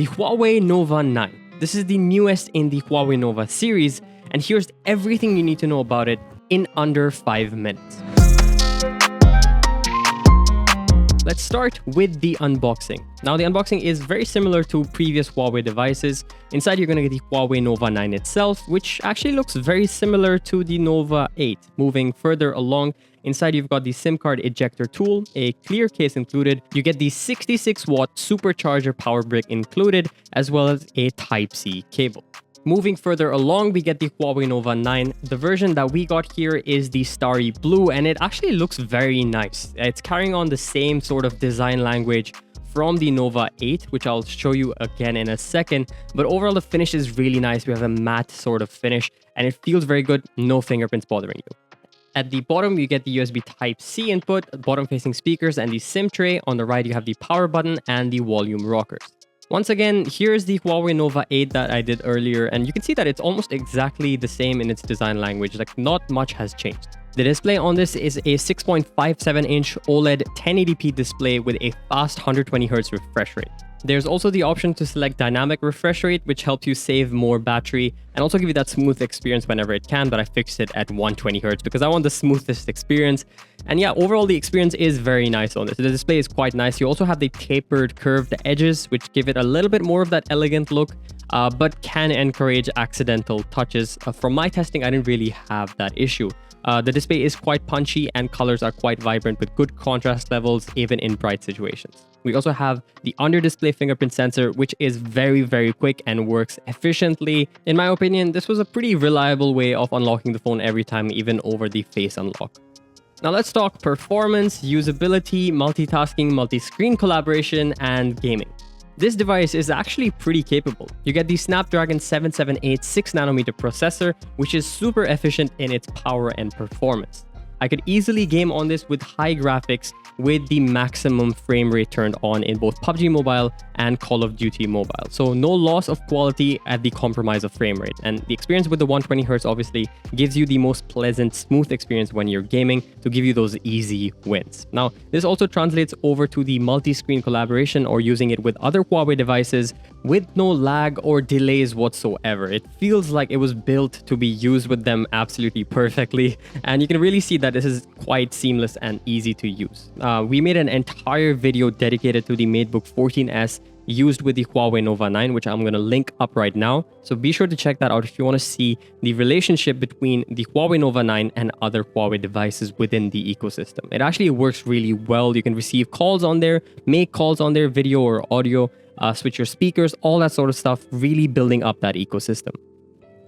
the Huawei Nova 9. This is the newest in the Huawei Nova series, and here's everything you need to know about it in under 5 minutes. Let's start with the unboxing. Now, the unboxing is very similar to previous Huawei devices. Inside, you're going to get the Huawei Nova 9 itself, which actually looks very similar to the Nova 8. Moving further along, inside you've got the SIM card ejector tool, a clear case included. You get the 66-watt supercharger power brick included, as well as a Type-C cable. Moving further along, we get the Huawei Nova 9. The version that we got here is the starry blue, and it actually looks very nice. It's carrying on the same sort of design language from the Nova 8, which I'll show you again in a second. But overall, the finish is really nice. We have a matte sort of finish, and it feels very good. No fingerprints bothering you. At the bottom, you get the USB Type-C input, bottom-facing speakers, and the SIM tray. On the right, you have the power button and the volume rockers. Once again, here's the Huawei Nova 8 that I did earlier, and you can see that it's almost exactly the same in its design language, like not much has changed. The display on this is a 6.57-inch OLED 1080p display with a fast 120Hz refresh rate. There's also the option to select dynamic refresh rate, which helps you save more battery and also give you that smooth experience whenever it can, but I fixed it at 120Hz because I want the smoothest experience. And yeah, overall the experience is very nice on this. The display is quite nice. You also have the tapered curved edges, which give it a little bit more of that elegant look, but can encourage accidental touches. From my testing, I didn't really have that issue. The display is quite punchy and colors are quite vibrant with good contrast levels even in bright situations. We also have the under-display fingerprint sensor, which is very, very quick and works efficiently. In my opinion, this was a pretty reliable way of unlocking the phone every time, even over the face unlock. Now let's talk performance, usability, multitasking, multi-screen collaboration, and gaming. This device is actually pretty capable. You get the Snapdragon 778 6nm processor, which is super efficient in its power and performance. I could easily game on this with high graphics with the maximum frame rate turned on in both PUBG Mobile and Call of Duty Mobile. So no loss of quality at the compromise of frame rate. And the experience with the 120Hz obviously gives you the most pleasant, smooth experience when you're gaming to give you those easy wins. Now, this also translates over to the multi-screen collaboration or using it with other Huawei devices with no lag or delays whatsoever. It feels like it was built to be used with them absolutely perfectly. And you can really see that this is quite seamless and easy to use. We made an entire video dedicated to the MateBook 14S used with the Huawei Nova 9, which I'm going to link up right now. So be sure to check that out if you want to see the relationship between the Huawei Nova 9 and other Huawei devices within the ecosystem. It actually works really well. You can receive calls on there, make calls on there, video or audio, switch your speakers, all that sort of stuff, really building up that ecosystem.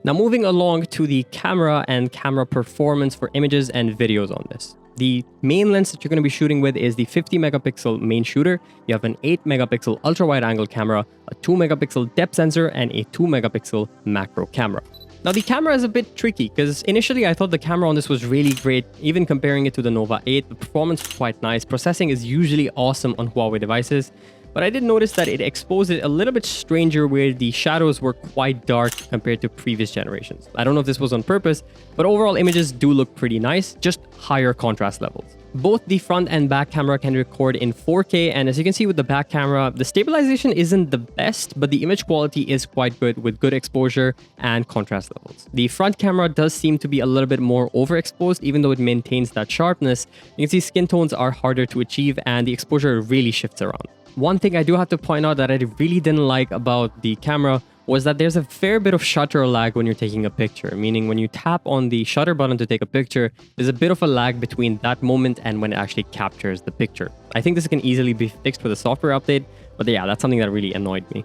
Now moving along to the camera and camera performance for images and videos on this. The main lens that you're going to be shooting with is the 50 megapixel main shooter. You have an 8 megapixel ultra wide angle camera, a 2 megapixel depth sensor, and a 2 megapixel macro camera. Now the camera is a bit tricky because initially I thought the camera on this was really great, even comparing it to the Nova 8. The performance was quite nice. Processing is usually awesome on Huawei devices. But I did notice that it exposed it a little bit stranger where the shadows were quite dark compared to previous generations. I don't know if this was on purpose, but overall images do look pretty nice, just higher contrast levels. Both the front and back camera can record in 4K, and as you can see with the back camera, the stabilization isn't the best, but the image quality is quite good with good exposure and contrast levels. The front camera does seem to be a little bit more overexposed, even though it maintains that sharpness. You can see skin tones are harder to achieve and the exposure really shifts around. One thing I do have to point out that I really didn't like about the camera was that there's a fair bit of shutter lag when you're taking a picture, meaning when you tap on the shutter button to take a picture, there's a bit of a lag between that moment and when it actually captures the picture. I think this can easily be fixed with a software update, but yeah, that's something that really annoyed me.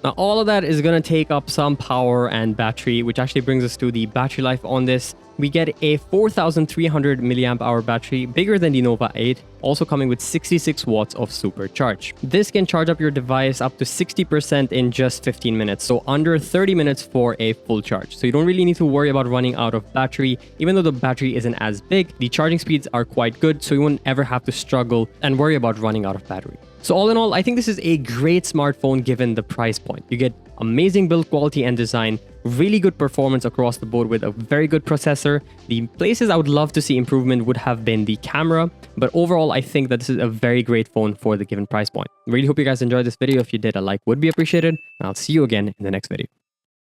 Now, all of that is going to take up some power and battery, which actually brings us to the battery life on this. We get a 4,300 milliamp hour battery, bigger than the Nova 8, also coming with 66 watts of supercharge. This can charge up your device up to 60% in just 15 minutes, so under 30 minutes for a full charge. So you don't really need to worry about running out of battery. Even though the battery isn't as big, the charging speeds are quite good, so you won't ever have to struggle and worry about running out of battery. So all in all, I think this is a great smartphone given the price point. You get amazing build quality and design, really good performance across the board with a very good processor. The places I would love to see improvement would have been the camera, but overall I think that this is a very great phone for the given price point. Really hope you guys enjoyed this video. If you did, a like would be appreciated, and I'll see you again in the next video.